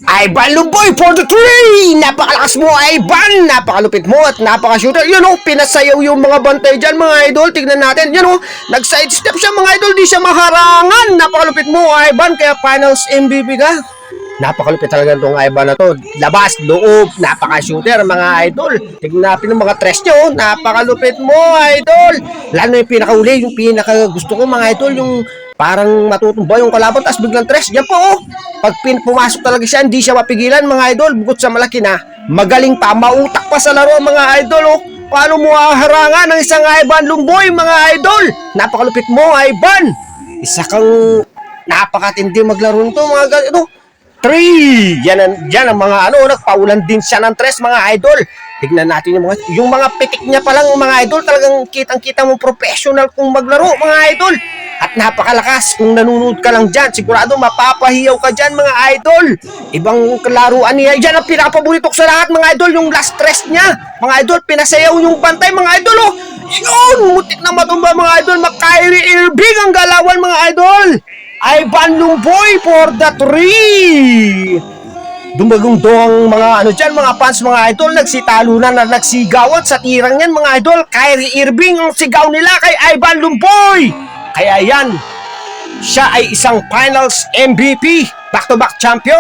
Ivan Lumboy for the three! Napakalakas mo, Ivan! Napakalupit mo at napaka-shooter. Yun o, pinasayaw yung mga bantay dyan, mga idol. Tignan natin, yun o, nag-sidestep siya, mga idol. Di siya maharangan. Napakalupit mo, Ivan. Kaya finals MVP ka. Napakalupit talaga itong Ivan na to. Labas, loob, napaka-shooter, mga idol. Tignan natin yung mga tres nyo. Napakalupit mo, idol. Lalo yung pinakauli, yung pinaka-gusto ko, mga idol, yung parang matutumba yung kalaban, tapos biglang tres. Yan po, oh. Pag pumasok talaga siya, hindi siya mapigilan, mga idol. Bukod sa malaki na, magaling pa, mautak pa sa laro, mga idol, oh. Paano mo haharangan ng isang Ivan Lumboy, mga idol? Napakalupit mo, Ivan. Isa kang napakatindi maglaro nito, mga ganito. 3! Yan ang mga nagpaulan din siya ng tres, mga idol. Tignan natin yung mga pitik niya pa lang, mga idol. Talagang kitang-kita mo professional kung maglaro, mga idol. At napakalakas. Kung nanonood ka lang dyan, sigurado mapapahiyaw ka dyan, mga idol. Ibang kalaruan niya. Yan ang pinakapaborito ko sa lahat, mga idol. Yung last tres niya. Mga idol, pinasayaw yung bantay, mga idol. Oh. Yun, mutik na matumba, mga idol. Kyrie Irving ang galawan, mga idol. Ivan Lumboy for the three! Dumagong-dong mga mga fans, mga idol, nagsitalunan na nagsigawan sa tirang yan, mga idol. Kyrie Irving ang sigaw nila kay Ivan Lumboy. Kaya yan, siya ay isang finals MVP, back-to-back champion.